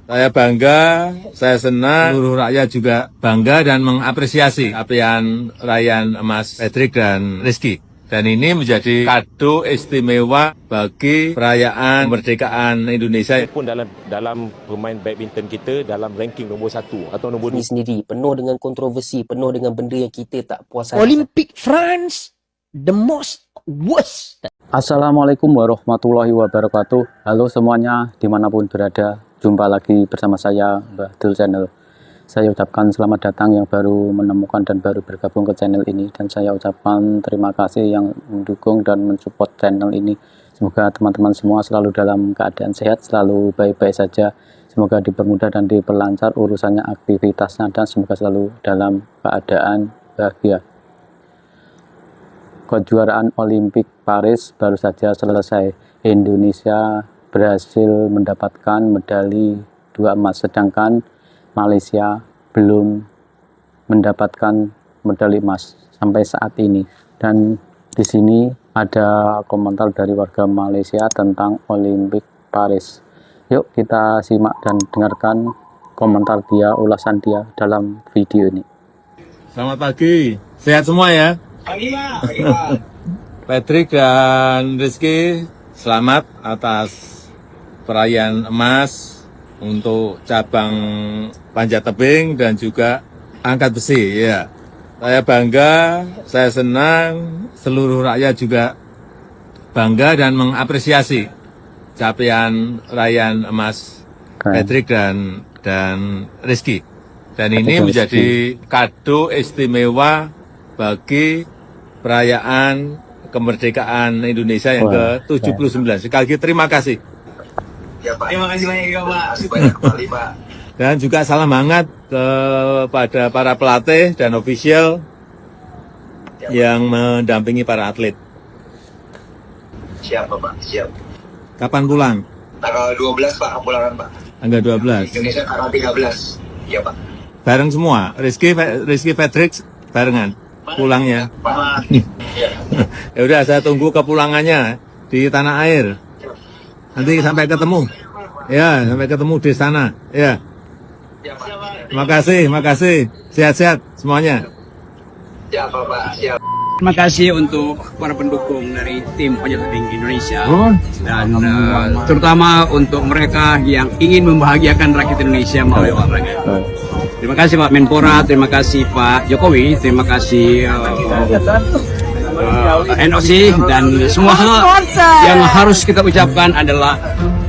Saya bangga, saya senang, seluruh rakyat juga bangga dan mengapresiasi capaian raihan emas Patrick dan Rizky. Dan ini menjadi kado istimewa bagi perayaan kemerdekaan Indonesia. Pun dalam pemain badminton kita dalam ranking nombor 1 atau nombor 2 sendiri, penuh dengan kontroversi, penuh dengan benda yang kita tak puas hati. Olympic France, the most worst. Assalamualaikum warahmatullahi wabarakatuh. Halo semuanya, dimanapun berada, jumpa lagi bersama saya Mbah Dul Channel. Saya ucapkan selamat datang yang baru menemukan dan baru bergabung ke channel ini, dan saya ucapkan terima kasih yang mendukung dan mensupport channel ini. Semoga teman-teman semua selalu dalam keadaan sehat, selalu baik-baik saja. Semoga dipermudah dan diperlancar urusannya, aktivitasnya, dan semoga selalu dalam keadaan bahagia. Kejuaraan Olimpik Paris baru saja selesai. Indonesia berhasil mendapatkan medali 2 emas, sedangkan Malaysia belum mendapatkan medali emas sampai saat ini. Dan di sini ada komentar dari warga Malaysia tentang Olimpik Paris. Yuk kita simak dan dengarkan komentar dia, ulasan dia dalam video ini. Selamat pagi, sehat semua ya. Pagi Pak. Patrick dan Rizky, selamat atas perayaan emas untuk cabang panjat tebing dan juga angkat besi. Ya, saya bangga, saya senang, seluruh rakyat juga bangga dan mengapresiasi capaian raihan emas Patrick dan Rizky. Dan ini menjadi kado istimewa bagi perayaan kemerdekaan Indonesia yang ke-79. Sekali lagi terima kasih. Ya, Pak. Terima kasih banyak juga Pak. Terima kasih banyak kembali Pak. Dan juga salam hangat kepada para pelatih dan ofisial yang mendampingi para atlet. Siap Pak, siap. Kapan pulang? Tanggal 12 Pak, pulangan Pak. Tanggal 12. Indonesia tanggal 13. Iya Pak. Bareng semua, Rizky Patrick barengan pulangnya. Pak. Ya udah, saya tunggu kepulangannya di tanah air. Nanti sampai ketemu. Ya, sampai ketemu di sana. Ya. Terima kasih. Sehat-sehat semuanya. Siap Pak, siap. Terima kasih untuk para pendukung dari tim panjat tebing Indonesia, dan terutama untuk mereka yang ingin membahagiakan rakyat Indonesia melalui olahraga. Terima kasih Pak Menpora, terima kasih Pak Jokowi, terima kasih NOC, dan semua hal yang harus kita ucapkan adalah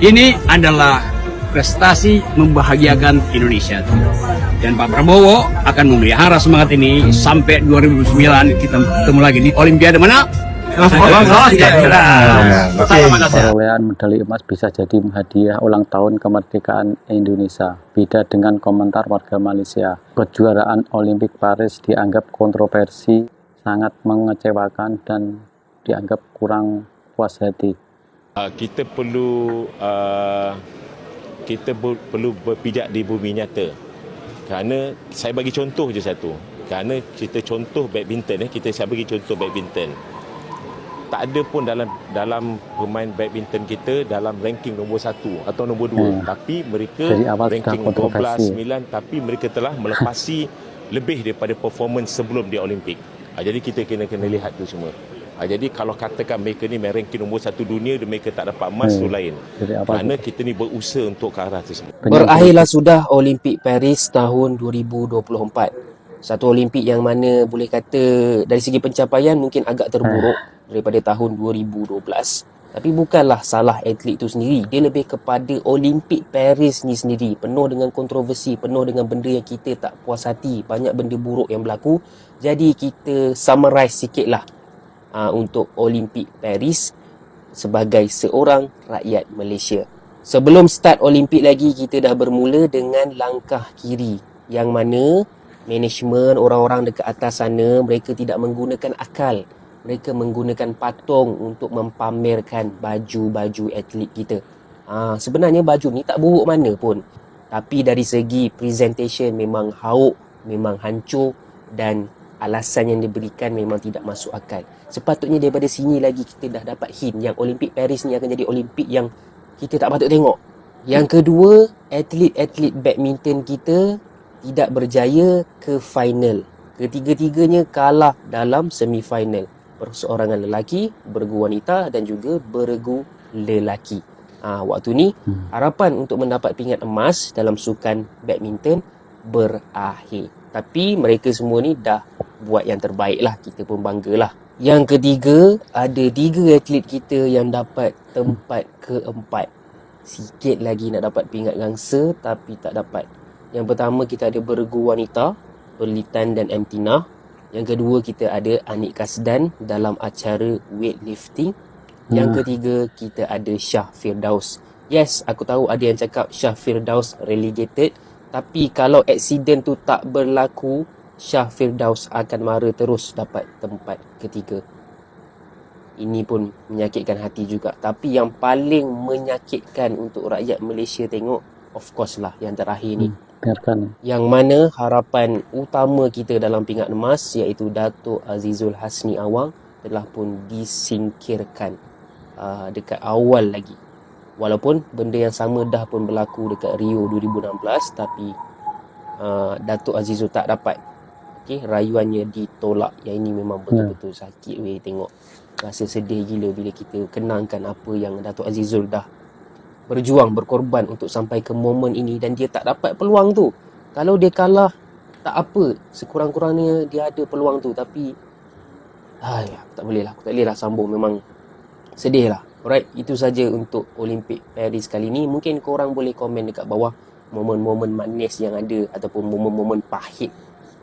ini adalah prestasi membahagiakan Indonesia. Dan Pak Prabowo akan memelihara semangat ini sampai 2009 kita ketemu lagi di Olimpiade mana? Perolehan medali emas bisa jadi hadiah ulang tahun kemerdekaan Indonesia. Beda dengan komentar warga Malaysia. Kejuaraan Olimpik Paris dianggap kontroversi, sangat mengecewakan, dan dianggap kurang puas hati. kita perlu berpijak di bumi nyata. Kerana saya bagi contoh je satu. Kerana kita contoh badminton, saya bagi contoh badminton. Tak ada pun dalam pemain badminton kita dalam ranking nombor 1 atau nombor 2. Tapi mereka ranking 12, 9, tapi mereka telah melepasi lebih daripada performance sebelum di Olimpik. Jadi kita kena lihat tu semua. Jadi kalau katakan mereka ni ranking nombor 1 dunia dan mereka tak dapat emas, tu lain. Kerana kita ni berusaha untuk ke arah tersebut. Berakhirlah sudah Olimpik Paris tahun 2024. Satu Olimpik yang mana boleh kata dari segi pencapaian mungkin agak terburuk daripada tahun 2012. Tapi bukanlah salah atlet itu sendiri. Dia lebih kepada Olimpik Paris ni sendiri. Penuh dengan kontroversi, penuh dengan benda yang kita tak puas hati. Banyak benda buruk yang berlaku. Jadi kita summarize sikit lah untuk Olimpik Paris sebagai seorang rakyat Malaysia. Sebelum start Olimpik lagi, kita dah bermula dengan langkah kiri, yang mana management, orang-orang dekat atas sana, mereka tidak menggunakan akal. Mereka menggunakan patung untuk mempamerkan baju-baju atlet kita. Sebenarnya baju ni tak buruk mana pun, tapi dari segi presentation memang hauk, memang hancur, dan alasan yang diberikan memang tidak masuk akal. Sepatutnya daripada sini lagi kita dah dapat hint yang Olimpik Paris ni akan jadi Olimpik yang kita tak patut tengok. Yang kedua, atlet-atlet badminton kita tidak berjaya ke final. Ketiga-tiganya kalah dalam semifinal. Perseorangan lelaki, bergu wanita dan juga bergu lelaki. Waktu ni, harapan untuk mendapat pingat emas dalam sukan badminton berakhir. Tapi mereka semua ni dah buat yang terbaik lah. Kita pun banggalah. Yang ketiga, ada 3 atlet kita yang dapat tempat keempat. Sikit lagi nak dapat pingat gangsa tapi tak dapat. Yang pertama kita ada bergu wanita, Perlitan dan Amtina. Yang kedua kita ada Anik Kasdan dalam acara weightlifting. Yang ketiga kita ada Shah Firdaus. Yes, aku tahu ada yang cakap Shah Firdaus relegated. Tapi kalau accident tu tak berlaku, Shah Firdaus akan mara terus dapat tempat ketiga. Ini pun menyakitkan hati juga. Tapi yang paling menyakitkan untuk rakyat Malaysia tengok, of course lah yang terakhir ni. Biarkan. Yang mana harapan utama kita dalam pingat emas, iaitu Dato' Azizul Hasni Awang, telah pun disingkirkan dekat awal lagi. Walaupun benda yang sama dah pun berlaku dekat Rio 2016, tapi Dato' Azizul tak dapat. Rayuannya ditolak. Yang ini memang betul-betul sakit weh tengok. Rasa sedih gila bila kita kenangkan apa yang Dato' Azizul dah berjuang, berkorban untuk sampai ke momen ini dan dia tak dapat peluang tu. Kalau dia kalah, tak apa. Sekurang-kurangnya dia ada peluang tu. Tapi aku tak boleh lah sambung. Memang sedih lah. Alright, itu saja untuk Olimpik Paris kali ni. Mungkin korang boleh komen dekat bawah momen-momen manis yang ada ataupun momen-momen pahit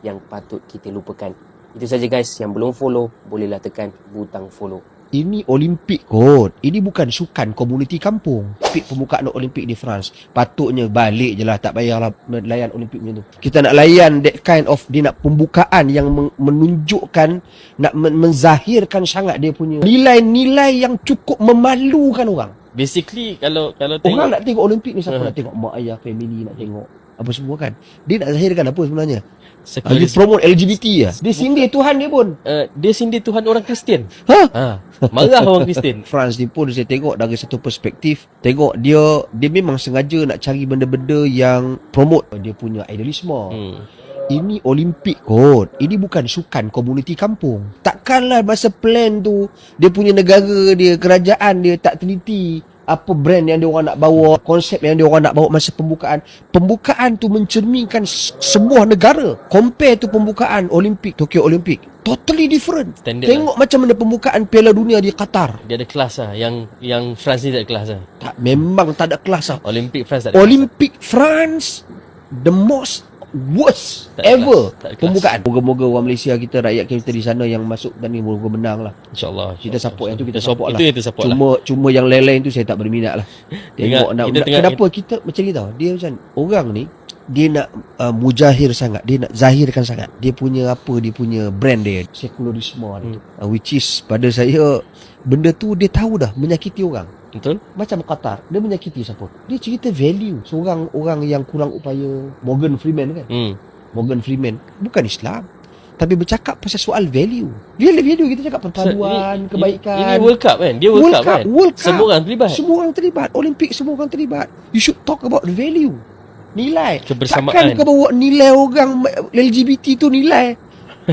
yang patut kita lupakan. Itu saja guys. Yang belum follow, bolehlah tekan butang follow. Ini Olimpik kot. Ini bukan sukan komuniti kampung. Pembukaan Olimpik di France. Patutnya balik je lah. Tak payahlah layan Olimpik macam tu. Kita nak layan that kind of, dia nak pembukaan yang menunjukkan, nak menzahirkan sangat dia punya nilai-nilai yang cukup memalukan orang. Basically kalau tengok, orang nak tengok Olimpik ni, siapa nak tengok? Mak ayah, family nak tengok apa semua kan. Dia nak zahirkan apa sebenarnya? Dia promote LGBT lah. Dia sindir Tuhan dia pun. Dia sindir Tuhan orang Kristian. Marah orang Kristian. France ni pun saya tengok dari satu perspektif. Tengok dia memang sengaja nak cari benda-benda yang promote dia punya idealisme. Ini Olimpik kot. Ini bukan sukan komuniti kampung. Takkanlah masa plan tu dia punya negara dia, kerajaan dia tak teliti apa brand yang dia orang nak bawa, konsep yang dia orang nak bawa masa pembukaan. Pembukaan tu mencerminkan sebuah negara. Compare tu pembukaan Olimpik, Tokyo Olimpik, totally different. Standard tengok macam mana pembukaan Piala Dunia di Qatar. Dia ada kelas lah. Yang France ni tak ada kelas lah. Tak, memang tak ada kelas lah. Olimpik France tak ada Olimpik France, the most worst ever pembukaan. Moga-moga orang Malaysia kita, rakyat kita di sana yang masuk dan ni moga menang lah. InsyaAllah. Kita support yang tu, kita support lah. Itu yang kita support Cuma yang lain-lain tu saya tak berminat lah. Tengok kenapa kita macam ni tau. Dia macam orang ni, dia nak mujahir sangat, dia nak zahirkan sangat dia punya brand dia, sekularisme dia. Which is pada saya benda tu dia tahu dah menyakiti orang. Betul. Macam Qatar, dia menyakiti siapa? Dia cerita value seorang orang yang kurang upaya. Morgan Freeman kan? Morgan Freeman bukan Islam, tapi bercakap pasal soal value. Value kita cakap perpaduan, kebaikan. Ini World Cup kan? Dia World Cup kan? Semua orang terlibat. Semua orang terlibat. Olimpik semua orang terlibat. You should talk about value. Nilai. Kebersamaan. Takkan kau bawa nilai orang LGBT tu nilai.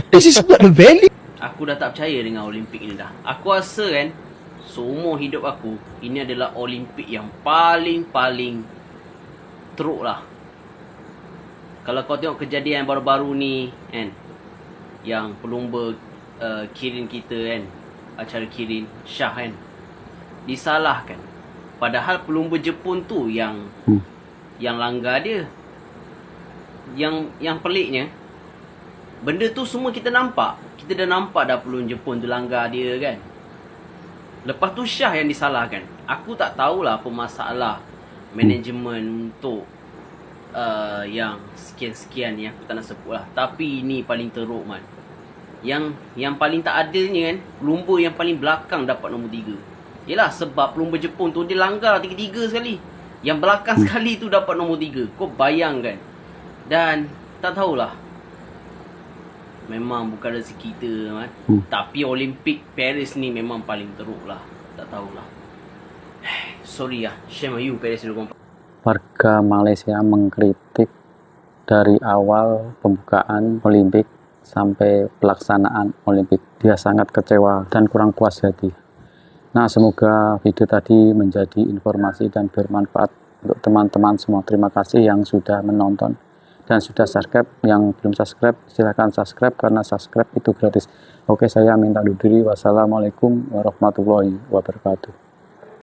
This is not the value. Aku dah tak percaya dengan Olimpik ni dah. Aku rasa kan, seumur hidup aku, ini adalah Olimpik yang paling teruk lah. Kalau kau tengok kejadian baru-baru ni kan, yang pelumba Kirin kita kan, acara Kirin Shah kan, disalahkan. Padahal pelumba Jepun tu yang langgar dia. Yang peliknya, benda tu semua kita nampak. Kita dah nampak dah pelumba Jepun tu langgar dia kan. Lepas tu Shah yang disalahkan. Aku tak tahulah apa masalah manajemen untuk yang sekian-sekian ni, aku tak nak sebut lah. Tapi ini paling teruk man. Yang paling tak adilnya kan, pelumba yang paling belakang dapat nombor 3. Yelah, sebab pelumba Jepun tu dia langgar 3-3 sekali. Yang belakang sekali tu dapat nombor 3. Kau bayangkan. Dan tak tahulah, memang bukan rezeki kita man. Tapi Olimpik Paris ni memang paling teruk lah. Tak tahulah. Sorry lah, shame on you Paris 2024. warga Malaysia mengkritik dari awal pembukaan Olimpik sampai pelaksanaan Olimpik. Dia sangat kecewa dan kurang puas hati. Nah, semoga video tadi menjadi informasi dan bermanfaat untuk teman-teman semua. Terima kasih yang sudah menonton dan sudah subscribe. Yang belum subscribe, silahkan subscribe karena subscribe itu gratis. Oke, saya minta undur diri. Wassalamualaikum warahmatullahi wabarakatuh.